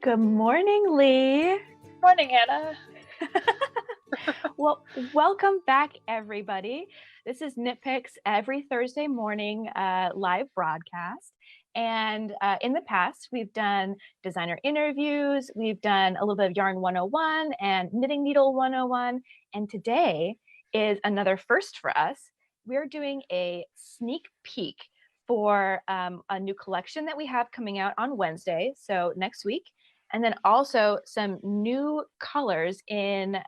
Good morning, Lee. Morning, Hannah. Well, welcome back, everybody. This is Nitpicks every Thursday morning live broadcast. And in the past, we've done designer interviews, we've done a little bit of Yarn 101 and Knitting Needle 101. And today is another first for us. We're doing a sneak peek for a new collection that we have coming out on Wednesday, so next week. And then also some new colors in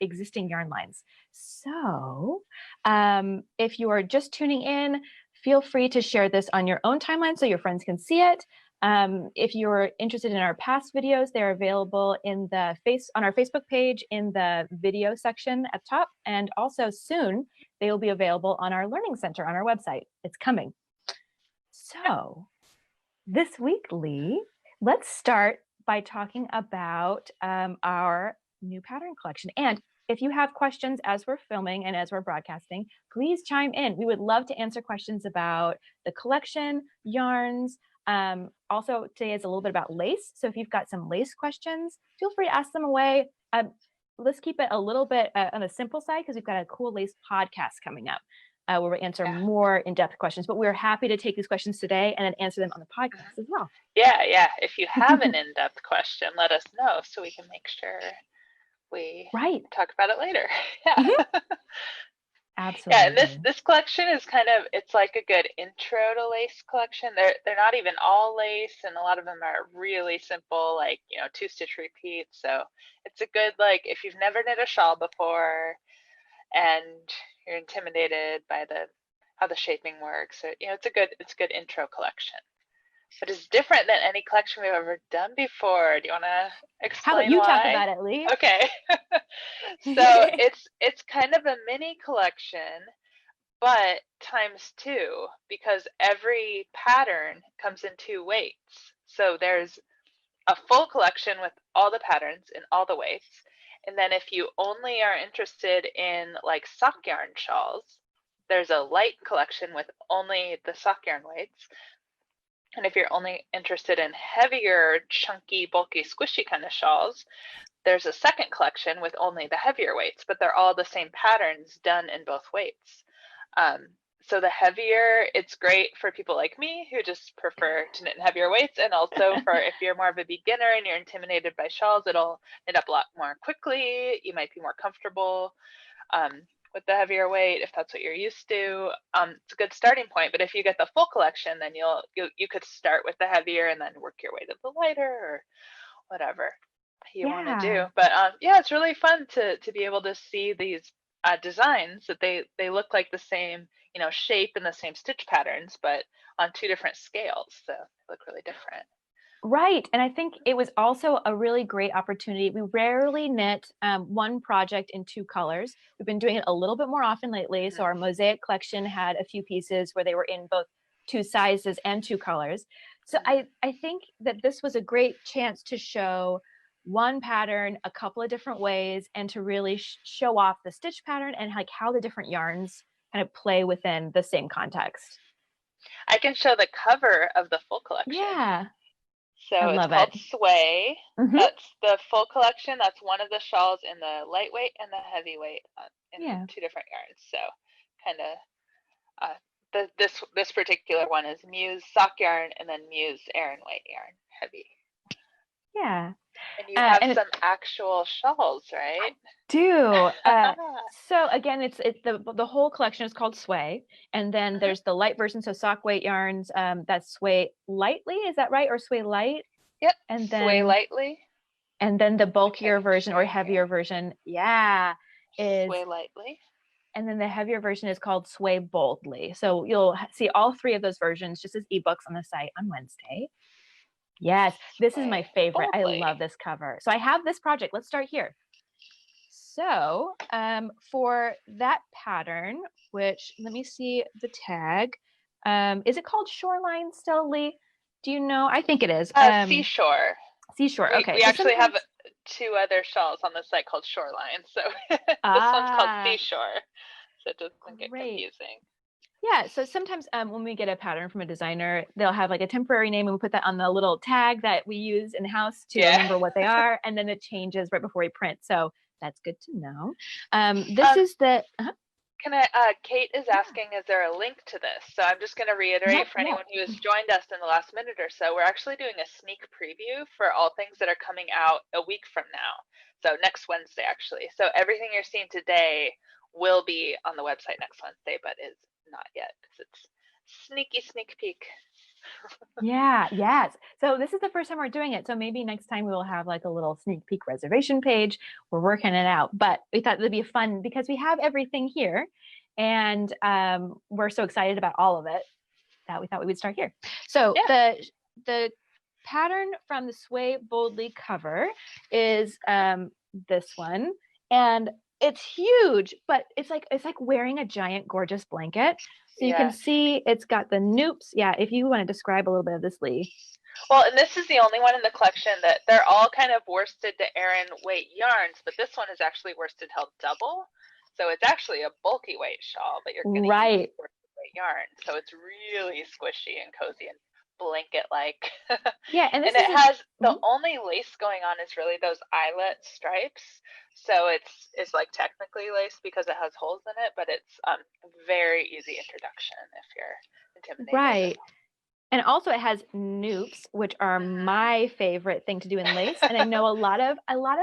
existing yarn lines. So if you are just tuning in, feel free to share this on your own timeline so your friends can see it. If you're interested in our past videos, they're available on our Facebook page in the video section at the top. And also soon, they will be available on our Learning Center on our website. It's coming. So this week, Lee, let's start by talking about our new pattern collection. And if you have questions as we're filming and as we're broadcasting, please chime in. We would love to answer questions about the collection, yarns. Also, today is a little bit about lace. So if you've got some lace questions, feel free to ask them away. Let's keep it a little bit on the simple side because we've got a cool lace podcast coming up. Where we answer more in-depth questions, but we're happy to take these questions today and then answer them on the podcast as well. Yeah. If you have an in-depth question, let us know so we can make sure we talk about it later. Yeah. Absolutely. Yeah, and this collection is it's like a good intro to lace collection. They're not even all lace, and a lot of them are really simple, like 2-stitch repeats. So it's a good, like, if you've never knit a shawl before and you're intimidated by how the shaping works. So, it's a good intro collection. But it's different than any collection we've ever done before. Do you want to explain why? How about you talk about it, Lee? Okay. So it's kind of a mini collection, but ×2, because every pattern comes in 2 weights. So there's a full collection with all the patterns in all the weights. And then if you only are interested in like sock yarn shawls, there's a light collection with only the sock yarn weights. And if you're only interested in heavier, chunky, bulky, squishy kind of shawls, there's a second collection with only the heavier weights, but they're all the same patterns done in both weights. So the heavier, it's great for people like me who just prefer to knit in heavier weights, and also for if you're more of a beginner and you're intimidated by shawls, it'll knit up a lot more quickly. You might be more comfortable with the heavier weight if that's what you're used to. It's a good starting point, but if you get the full collection, then you could start with the heavier and then work your way to the lighter or whatever you want to do. But it's really fun to be able to see these designs that they look like the same shape and the same stitch patterns, but on 2 different scales, so they look really different. Right. And I think it was also a really great opportunity. We rarely knit one project in 2 colors. We've been doing it a little bit more often lately. So our mosaic collection had a few pieces where they were in both 2 sizes and 2 colors. So I think that this was a great chance to show one pattern a couple of different ways and to really show off the stitch pattern and like how the different yarns kind of play within the same context. I can show the cover of the full collection. Yeah. So it's called Sway. That's the full collection. That's one of the shawls in the lightweight and the heavyweight in 2 different yarns. So kind of this particular one is Muse sock yarn and then Muse Aran weight yarn, heavy. Yeah. And you have some actual shawls, right? I do. So again, it's the whole collection is called Sway, and then there's the light version, so sock weight yarns. That's Sway Lightly, is that right, or Sway Light? Yep. And then Sway Lightly. And then the bulkier version or heavier version, is Sway Lightly. And then the heavier version is called Sway Boldly. So you'll see all 3 of those versions just as ebooks on the site on Wednesday. Yes, this is my favorite. Boldly. I love this cover. So I have this project. Let's start here. So for that pattern, which let me see the tag. Is it called Shoreline still, Lee? Do you know? I think it is. Seashore. Seashore. Okay. We actually have 2 other shawls on the site called Shoreline. So this one's called Seashore. So it doesn't get confusing. Yeah, so sometimes when we get a pattern from a designer, they'll have like a temporary name and we put that on the little tag that we use in house to Yeah. remember what they are, and then it changes right before we print. So that's good to know. This Um, is the Kate is asking, is there a link to this? So I'm just going to yep, reiterate for yep. anyone who has joined us in the last minute or so, we're actually doing a sneak preview for all things that are coming out a week from now. So next Wednesday, actually. So everything you're seeing today will be on the website next Wednesday, but is not yet because it's sneak peek. Yeah, yes. So this is the first time we're doing it. So maybe next time we will have like a little sneak peek reservation page. We're working it out. But we thought it'd be fun because we have everything here and we're so excited about all of it that we thought we would start here. So Yeah. the pattern from the Sway Boldly cover is this one. And it's huge, but it's like wearing a giant gorgeous blanket. So you can Yes. see it's got the noops. Yeah, if you want to describe a little bit of this, Lee. Well, and this is the only one in the collection that they're all kind of worsted to Aran weight yarns, but this one is actually worsted held double. So it's actually a bulky weight shawl, but you're going to use Right. worsted weight yarn. So it's really squishy and cozy and blanket like. Yeah, and this And it isn't has the only lace going on is really those eyelet stripes. So it's like technically lace because it has holes in it, but it's very easy introduction if you're intimidated. right. And also it has noops, which are my favorite thing to do in lace. And I know a lot of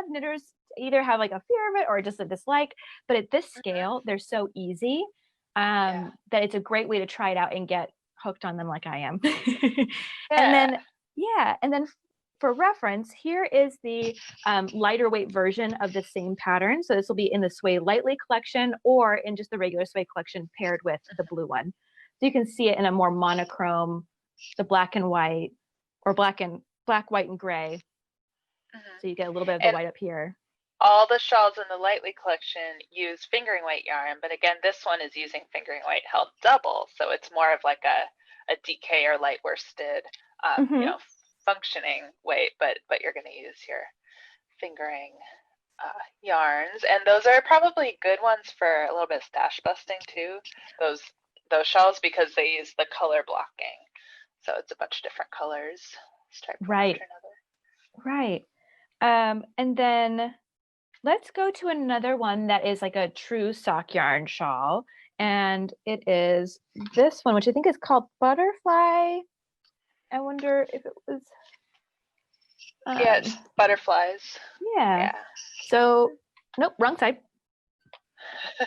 knitters either have like a fear of it or just a dislike, but at this scale, they're so easy Yeah. that it's a great way to try it out and get hooked on them like I am. And Yeah. then, yeah, and then for reference, here is the lighter weight version of the same pattern. So this will be in the Sway Lightly collection or in just the regular Sway collection paired with the blue one. So you can see it in a more monochrome, the black and white, or black, white, and gray. So you get a little bit of the And white up here. all the shawls in the Lightly collection use fingering weight yarn, but again, this one is using fingering weight held double, so it's more of like a DK or light worsted, Mm-hmm. functioning weight, but you're going to use your fingering yarns, and those are probably good ones for a little bit of stash busting too. Those shawls because they use the color blocking, so it's a bunch of different colors striped one Right. after another. Right. And then let's go to another one that is like a true sock yarn shawl. And it is this one, which I think is called Butterfly. I wonder if it was. Yeah, it's butterflies. Yeah. So, nope, wrong side.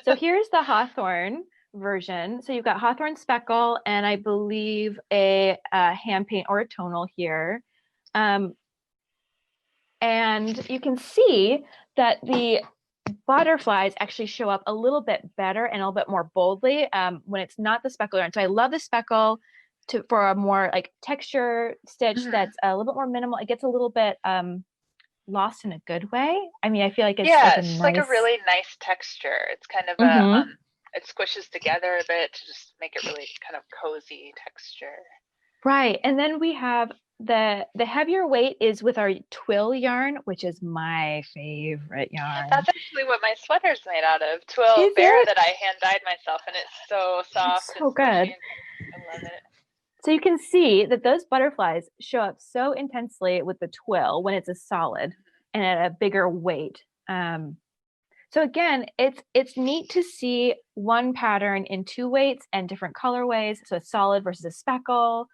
So here's the Hawthorne version. So you've got Hawthorne speckle and I believe a hand paint or a tonal here. And you can see that the butterflies actually show up a little bit better and a little bit more boldly when it's not the speckle yarn. So I love the speckle for a more like texture stitch that's a little bit more minimal. It gets a little bit lost in a good way. I mean, I feel like it's like a It's nice, like a really nice texture. It's kind of it squishes together a bit to just make it really kind of cozy texture. right. And then we have the heavier weight is with our twill yarn, which is my favorite yarn. That's actually what my sweater's made out of. Twill Is bear it? that I hand dyed myself, and it's so soft It's and so squishy. good. I love it. So you can see that those butterflies show up so intensely with the twill when it's a solid and at a bigger weight. So again, it's neat to see one pattern in two weights and different colorways. So a solid versus a speckle.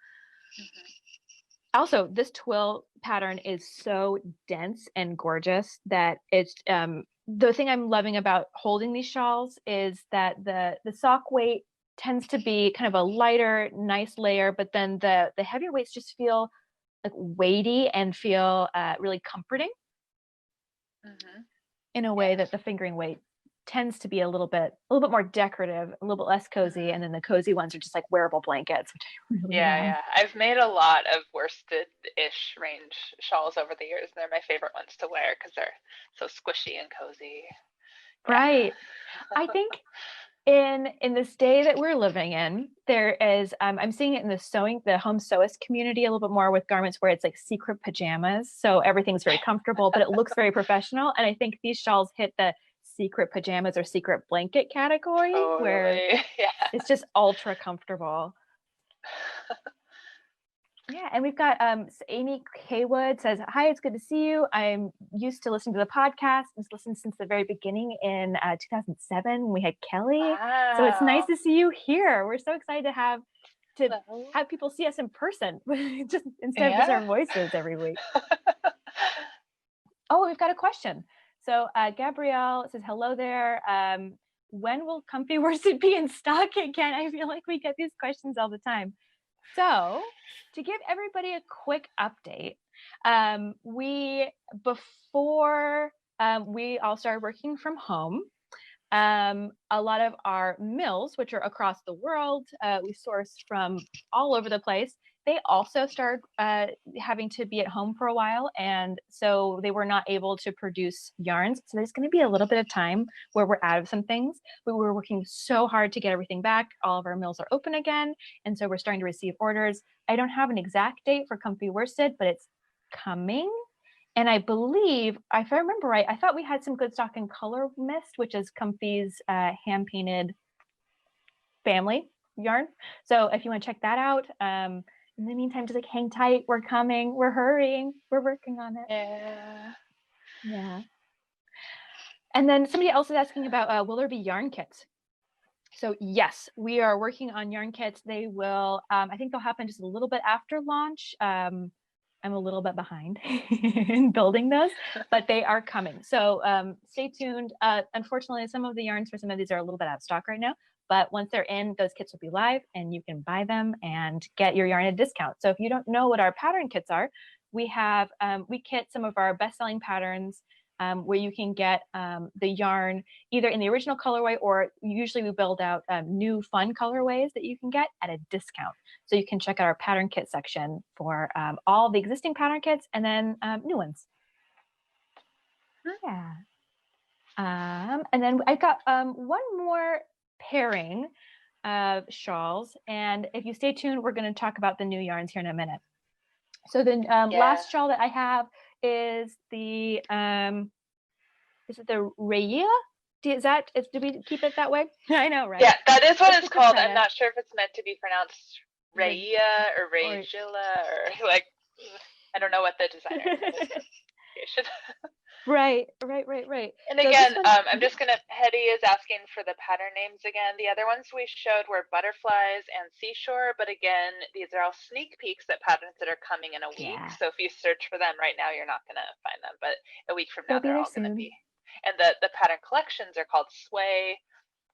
Also, this twill pattern is so dense and gorgeous that it's the thing I'm loving about holding these shawls is that the sock weight tends to be kind of a lighter, nice layer, but then the heavier weights just feel like weighty and feel really comforting in a way that the fingering weight tends to be a little bit more decorative, a little bit less cozy, and then the cozy ones are just like wearable blankets, which I really love. Yeah. I've made a lot of worsted-ish range shawls over the years, and they're my favorite ones to wear because they're so squishy and cozy. Right. I think in this day that we're living in, there is I'm seeing it in the home sewist community a little bit more with garments where it's like secret pajamas. So everything's very comfortable, but it looks very professional. And I think these shawls hit the secret pajamas or secret blanket category where Totally. Yeah. it's just ultra comfortable. Yeah, and we've got Amy Haywood says, "Hi, it's good to see you. I'm used to listening to the podcast. I've listened since the very beginning in 2007 when we had Kelly. So it's nice Wow. to see you here. We're so excited to have Hello. people see us in person, just instead of just our voices every week." Oh, we've got a question. So Gabrielle says, "Hello there. When will Comfy Worsted be in stock again?" I feel like we get these questions all the time. So to give everybody a quick update, before we all started working from home, a lot of our mills, which are across the world, we source from all over the place, they also started having to be at home for a while. And so they were not able to produce yarns. So there's going to be a little bit of time where we're out of some things, but we're working so hard to get everything back. All of our mills are open again. And so we're starting to receive orders. I don't have an exact date for Comfy Worsted, but it's coming. And I believe, if I remember right, I thought we had some good stock in Color Mist, which is Comfy's hand-painted family yarn. So if you want to check that out, in the meantime, just like hang tight. We're coming. We're hurrying. We're working on it. Yeah. Yeah. And then somebody else is asking about, will there be yarn kits? So yes, we are working on yarn kits. They will, I think they'll happen just a little bit after launch. I'm a little bit behind in building those, but they are coming. So stay tuned. Unfortunately, some of the yarns for some of these are a little bit out of stock right now, but once they're in, those kits will be live and you can buy them and get your yarn at a discount. So if you don't know what our pattern kits are, we have, we kit some of our best-selling patterns where you can get the yarn either in the original colorway, or usually we build out new fun colorways that you can get at a discount. So you can check out our pattern kit section for all the existing pattern kits and then new ones. Yeah. And then I got one more pairing of shawls. And if you stay tuned, we're going to talk about the new yarns here in a minute. So the last shawl that I have is the Raya? Do we keep it that way? I know, right? Yeah, that is what it's called. I'm not sure if it's meant to be pronounced Raya or Rayjilla or like, I don't know what the designer is. Right. And again, I'm just gonna, Hetty is asking for the pattern names again. The other ones we showed were Butterflies and Seashore, but again, these are all sneak peeks at patterns that are coming in a week. Yeah. So if you search for them right now, you're not gonna find them, but a week from now, they're all gonna be. And the pattern collections are called Sway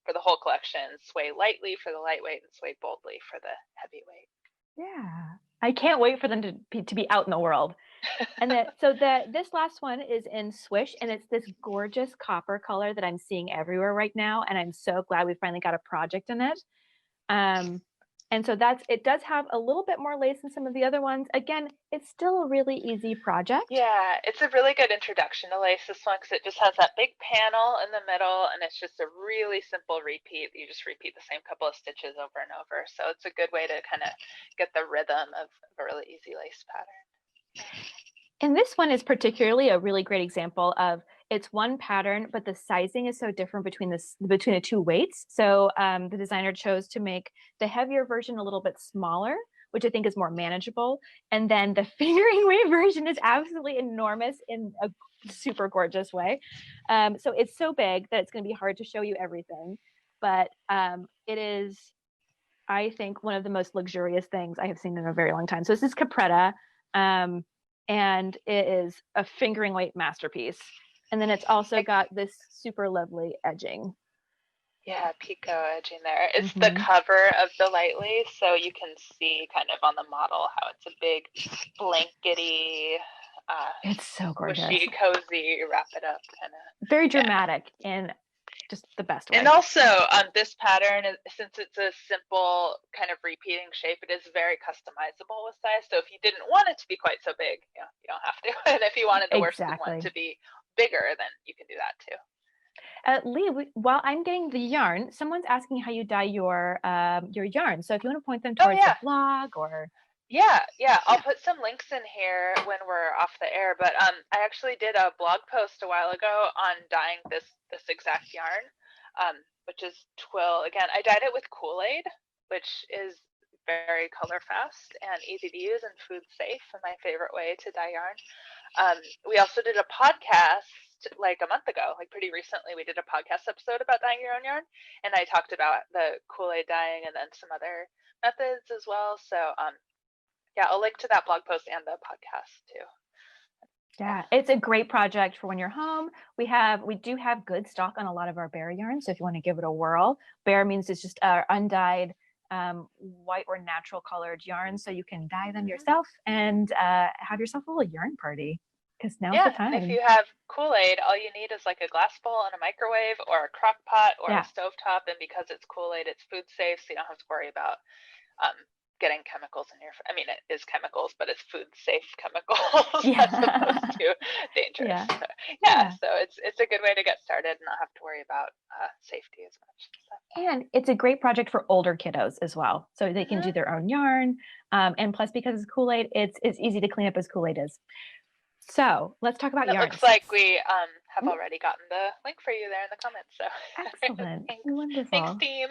for the whole collection, Sway Lightly for the lightweight, and Sway Boldly for the heavyweight. Yeah, I can't wait for them to be out in the world. And this last one is in Swish, and it's this gorgeous copper color that I'm seeing everywhere right now, and I'm so glad we finally got a project in it. And so it does have a little bit more lace than some of the other ones. Again, it's still a really easy project. Yeah, it's a really good introduction to lace, this one, because it just has that big panel in the middle, and it's just a really simple repeat. You just repeat the same couple of stitches over and over. So it's a good way to kind of get the rhythm of a really easy lace pattern. And this one is particularly a really great example of, it's one pattern, but the sizing is so different between the two weights. So the designer chose to make the heavier version a little bit smaller, which I think is more manageable. And then the fingering weight version is absolutely enormous in a super gorgeous way. So it's so big that it's going to be hard to show you everything. But it is, I think, one of the most luxurious things I have seen in a very long time. So this is Capretta. And it is a fingering weight masterpiece. And then it's also got this super lovely edging. Yeah, picot edging there. It's the cover of the Lightly, so you can see kind of on the model how it's a big blankety, it's so gorgeous, squishy, cozy, wrap it up kind of. Very dramatic in just the best way. And also this pattern, since it's a simple kind of repeating shape, it is very customizable with size. So if you didn't want it to be quite so big, you don't have to. And if you wanted the worsted one to be bigger, then you can do that too. Lee, while I'm getting the yarn, someone's asking how you dye your yarn. So if you want to point them towards the blog or. Yeah. I'll Yeah. put some links in here when we're off the air, but I actually did a blog post a while ago on dyeing this exact yarn, which is twill. Again, I dyed it with Kool-Aid, which is very color fast and easy to use and food safe, and my favorite way to dye yarn. We also did a podcast like a month ago, like pretty recently. We did a podcast episode about dyeing your own yarn, and I talked about the Kool-Aid dyeing and then some other methods as well. So yeah, I'll link to that blog post and the podcast too. Yeah, it's a great project for when you're home. We do have good stock on a lot of our bear yarns, so if you want to give it a whirl. Bear means it's just undyed white or natural colored yarn, so you can dye them yourself and have yourself a little yarn party, because now's the Yeah, and if time. you have Kool-Aid, all you need is like a glass bowl and a microwave or a crock pot or a Yeah. stovetop, and because it's Kool-Aid, it's food safe, so you don't have to worry about um, getting chemicals in your. I mean, it is chemicals, but it's food safe chemicals as Yeah. opposed to dangerous. Yeah. So, yeah, Yeah. so it's a good way to get started and not have to worry about safety as much. So. And it's a great project for older kiddos as well, so they can do their own yarn. And plus, because it's Kool-Aid, it's easy to clean up as Kool-Aid is. So let's talk about And it looks yarns. like we have Mm, already gotten the link for you there in the comments. So excellent. thanks, Wonderful. team.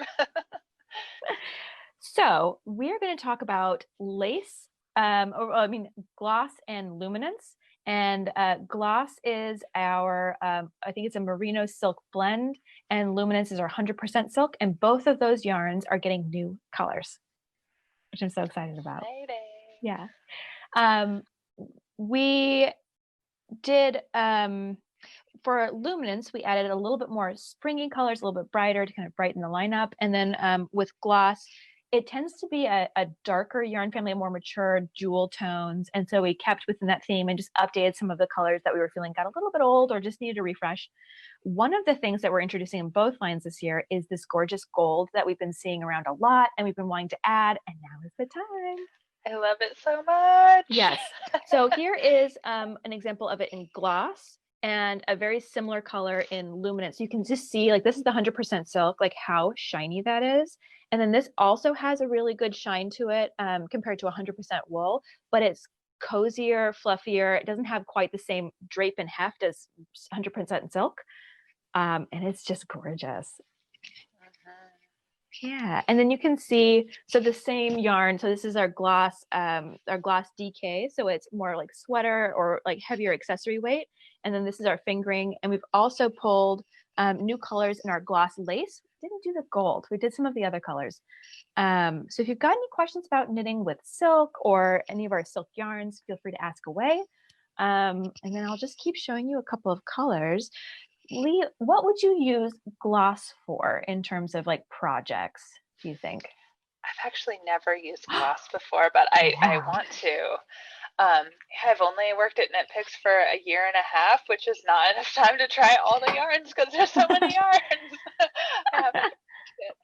So we're going to talk about lace, gloss and luminance. And gloss is our, I think it's a merino silk blend, and luminance is our 100% silk. And both of those yarns are getting new colors, which I'm so excited about. Exciting. Yeah. Um, we did, for luminance, we added a little bit more springy colors, a little bit brighter to kind of brighten the lineup. And then with gloss, it tends to be a darker yarn family, a more mature jewel tones. And so we kept within that theme and just updated some of the colors that we were feeling got a little bit old or just needed a refresh. One of the things that we're introducing in both lines this year is this gorgeous gold that we've been seeing around a lot and we've been wanting to add, and now is the time. I love it so much. Yes. So here is an example of it in gloss and a very similar color in luminance. You can just see, like, this is the 100% silk, like how shiny that is. And then this also has a really good shine to it compared to 100% wool, but it's cozier, fluffier. It doesn't have quite the same drape and heft as 100% silk. And it's just gorgeous. Yeah, and then you can see, so the same yarn, so this is our gloss DK, so it's more like sweater or like heavier accessory weight. And then this is our fingering, and we've also pulled new colors in our gloss lace. We didn't do the gold, we did some of the other colors. So if you've got any questions about knitting with silk or any of our silk yarns, feel free to ask away. And then I'll just keep showing you a couple of colors. Lee, what would you use gloss for in terms of like projects, do you think? I've actually never used gloss before, but I Yeah. want to. I've only worked at Knit Picks for a year and a half, which is not enough time to try all the yarns because there's so many yarns. I haven't finished it.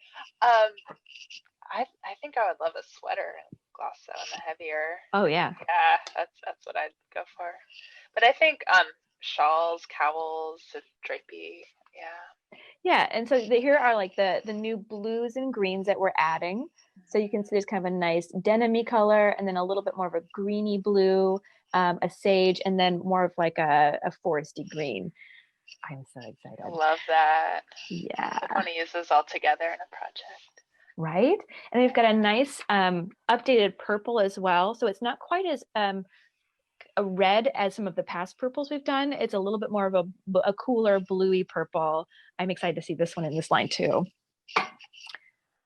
I think I would love a sweater gloss though, and the heavier. Oh yeah. Yeah, that's what I'd go for. But I think shawls, cowls, drapey. Yeah. Yeah, and so here are like the new blues and greens that we're adding. So you can see there's kind of a nice denim-y color, and then a little bit more of a greeny blue, a sage, and then more of like a foresty green. I'm so excited. I love that. Yeah. I'd want to use those all together in a project. Right? And we've got a nice updated purple as well. So it's not quite as a red as some of the past purples we've done. It's a little bit more of a cooler bluey purple. I'm excited to see this one in this line too.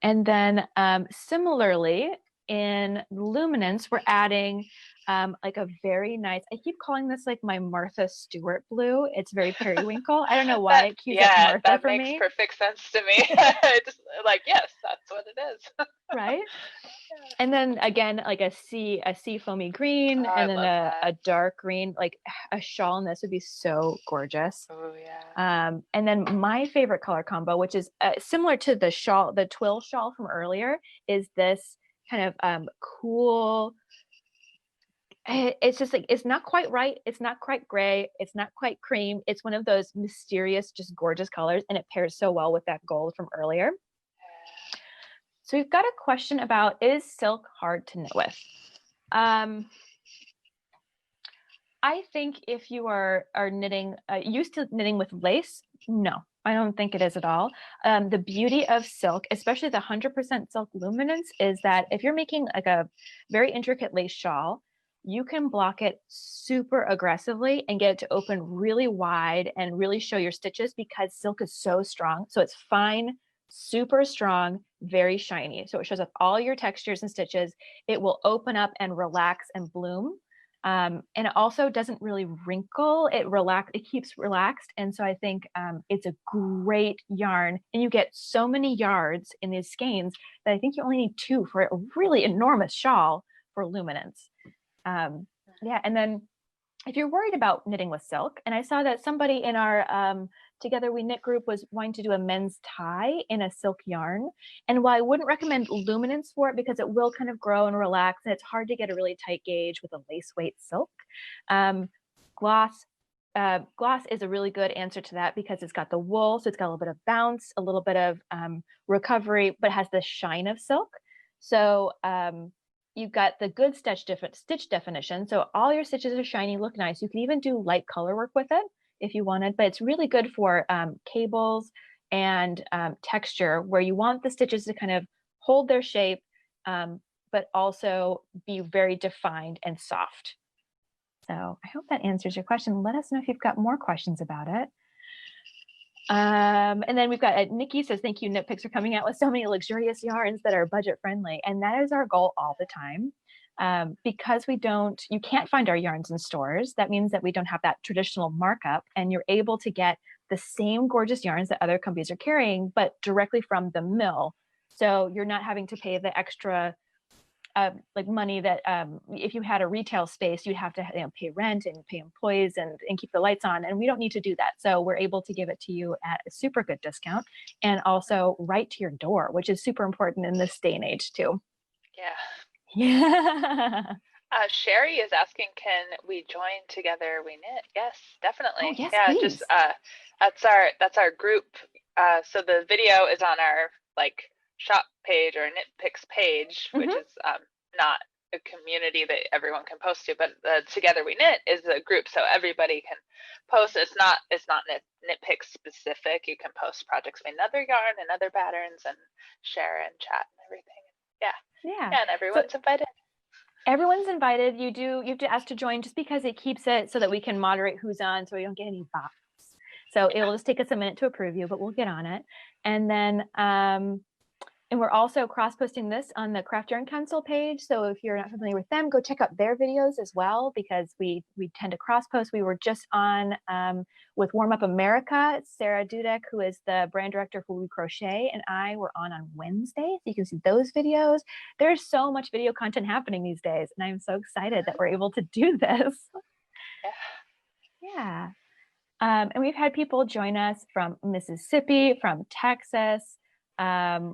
And then similarly in luminance, we're adding like a very nice, I keep calling this like my Martha Stewart blue. It's very periwinkle. I don't know why it cues up Martha that for makes me. perfect sense to me. Just like, yes, that's what it is. Right? And then again, like a sea foamy green, and then a dark green, like a shawl in this would be so gorgeous. Oh yeah. And then my favorite color combo, which is similar to the shawl, the twill shawl from earlier, is this kind of cool. It's just like, it's not quite right. It's not quite gray. It's not quite cream. It's one of those mysterious, just gorgeous colors. And it pairs so well with that gold from earlier. So we've got a question about, is silk hard to knit with? I think if you are knitting, used to knitting with lace, no, I don't think it is at all. The beauty of silk, especially the 100% silk luminance, is that if you're making like a very intricate lace shawl, you can block it super aggressively and get it to open really wide and really show your stitches because silk is so strong. So it's fine, super strong, very shiny. So it shows up all your textures and stitches. It will open up and relax and bloom. And it also doesn't really wrinkle. It keeps relaxed. And so I think it's a great yarn. And you get so many yards in these skeins that I think you only need 2 for a really enormous shawl for luminance. Yeah, and then if you're worried about knitting with silk, and I saw that somebody in our Together We Knit group was wanting to do a men's tie in a silk yarn. And while I wouldn't recommend luminance for it because it will kind of grow and relax, and it's hard to get a really tight gauge with a lace weight silk, gloss gloss is a really good answer to that because it's got the wool, so it's got a little bit of bounce, a little bit of recovery, but has the shine of silk. So you've got the good stitch definition. So all your stitches are shiny, look nice. You can even do light color work with it if you wanted, but it's really good for cables and texture where you want the stitches to kind of hold their shape, but also be very defined and soft. So I hope that answers your question. Let us know if you've got more questions about it. And then we've got Nikki says, thank you, Knit Picks, for coming out with so many luxurious yarns that are budget friendly. And that is our goal all the time. Because you can't find our yarns in stores. That means that we don't have that traditional markup, and you're able to get the same gorgeous yarns that other companies are carrying, but directly from the mill. So you're not having to pay the extra like money that if you had a retail space, you'd have to pay rent and pay employees and keep the lights on. And we don't need to do that. So we're able to give it to you at a super good discount and also right to your door, which is super important in this day and age too. Yeah. Yeah. Sherry is asking, can we join Together We Knit? Yes, definitely. Oh, yes, yeah, please. just that's our group. So the video is on our shop page or Knit Picks page, which is not a community that everyone can post to, but Together We Knit is a group, so everybody can post. It's not Knit Picks specific. You can post projects made in other yarn and other patterns and share and chat and everything. Yeah, and everyone's invited. Everyone's invited. You have to ask to join just because it keeps it so that we can moderate who's on, so we don't get any bots. So it'll just take us a minute to approve you, but we'll get on it. And then and we're also cross-posting this on the Craft Yarn Council page. So if you're not familiar with them, go check out their videos as well, because we tend to cross-post. We were just on with Warm Up America. It's Sarah Dudek, who is the brand director for We Crochet, and I were on Wednesday. So you can see those videos. There's so much video content happening these days, and I'm so excited that we're able to do this. Yeah. And we've had people join us from Mississippi, from Texas.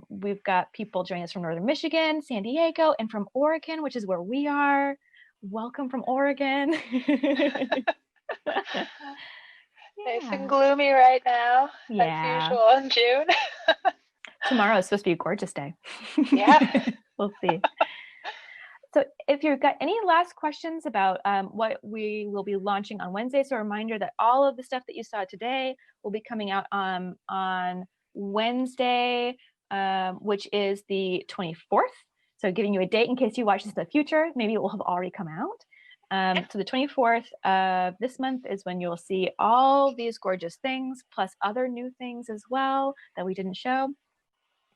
We've got people joining us from Northern Michigan, San Diego, and from Oregon, which is where we are. Welcome from Oregon. Nice and gloomy right now, as usual in June. Tomorrow is supposed to be a gorgeous day. Yeah. We'll see. So if you've got any last questions about what we will be launching on Wednesday, so a reminder that all of the stuff that you saw today will be coming out on Wednesday, which is the 24th. So giving you a date in case you watch this in the future, maybe it will have already come out. So the 24th of this month is when you'll see all these gorgeous things, plus other new things as well that we didn't show.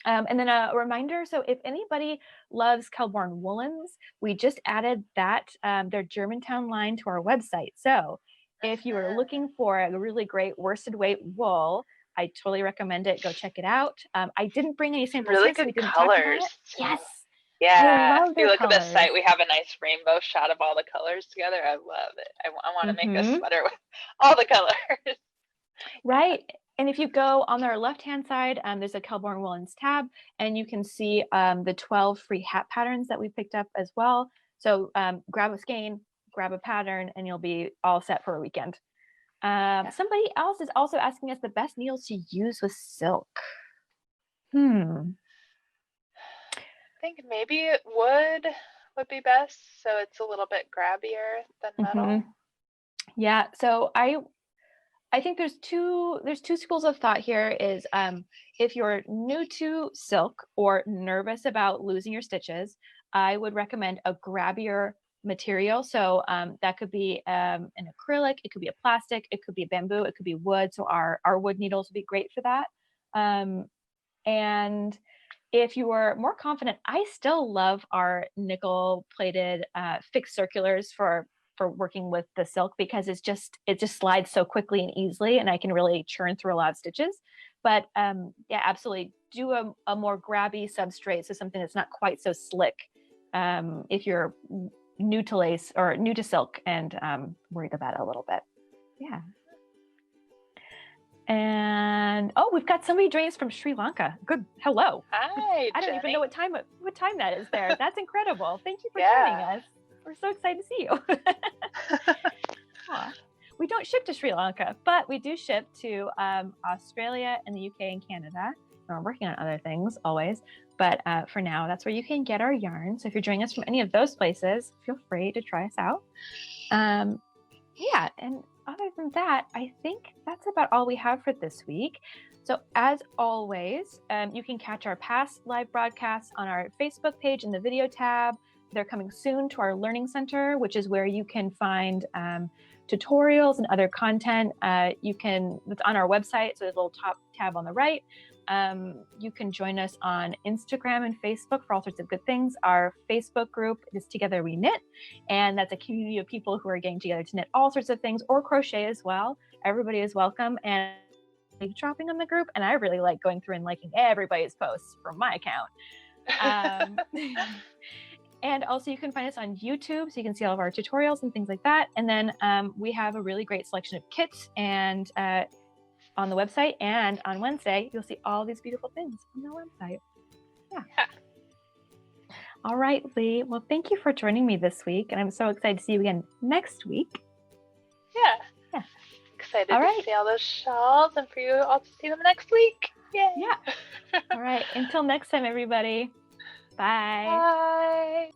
And then a reminder, so if anybody loves Kelborn woolens, we just added that, their Germantown line to our website. So if you are looking for a really great worsted weight wool, I totally recommend it. Go check it out. I didn't bring any samples really here, good so we didn't colors. Talk about it. Yes. Yeah. If you look at the site, we have a nice rainbow shot of all the colors together. I love it. I want to make a sweater with all the colors. Right. And if you go on their left-hand side, there's a Kelborn Woolens tab, and you can see the 12 free hat patterns that we picked up as well. So grab a skein, grab a pattern, and you'll be all set for a weekend. Somebody else is also asking us the best needles to use with silk. I think maybe wood would be best, so it's a little bit grabbier than metal. Yeah, so I think there's two schools of thought here is if you're new to silk or nervous about losing your stitches, I would recommend a grabbier material. So that could be an acrylic, it could be a plastic, it could be a bamboo, it could be wood. So our wood needles would be great for that. And if you are more confident, I still love our nickel plated fixed circulars for working with the silk because it just slides so quickly and easily, and I can really churn through a lot of stitches. But yeah, absolutely do a more grabby substrate, so something that's not quite so slick. If you're new to lace or new to silk and worried about it a little bit, yeah. And oh, we've got somebody joining us from Sri Lanka. Good, hello. Hi, I don't Jenny. even know what time that is there. That's incredible. Thank you for joining us. We're so excited to see you. We don't ship to Sri Lanka, but we do ship to Australia and the UK and Canada. And we're working on other things always, but for now, that's where you can get our yarn. So if you're joining us from any of those places, feel free to try us out. Yeah, and other than that, I think that's about all we have for this week. So as always, you can catch our past live broadcasts on our Facebook page in the video tab. They're coming soon to our Learning Center, which is where you can find tutorials and other content. It's on our website, so there's a little top tab on the right. You can join us on Instagram and Facebook for all sorts of good things. Our Facebook group is Together We Knit, and that's a community of people who are getting together to knit all sorts of things or crochet as well. Everybody is welcome, and dropping on the group, and I really like going through and liking everybody's posts from my account. And also you can find us on YouTube, so you can see all of our tutorials and things like that. And then we have a really great selection of kits and on the website, and on Wednesday, you'll see all these beautiful things on the website. Yeah. All right, Lee. Well, thank you for joining me this week, and I'm so excited to see you again next week. Yeah. Excited to see all those shawls and for you all to see them next week. Yay. Yeah. All right. Until next time, everybody. Bye. Bye.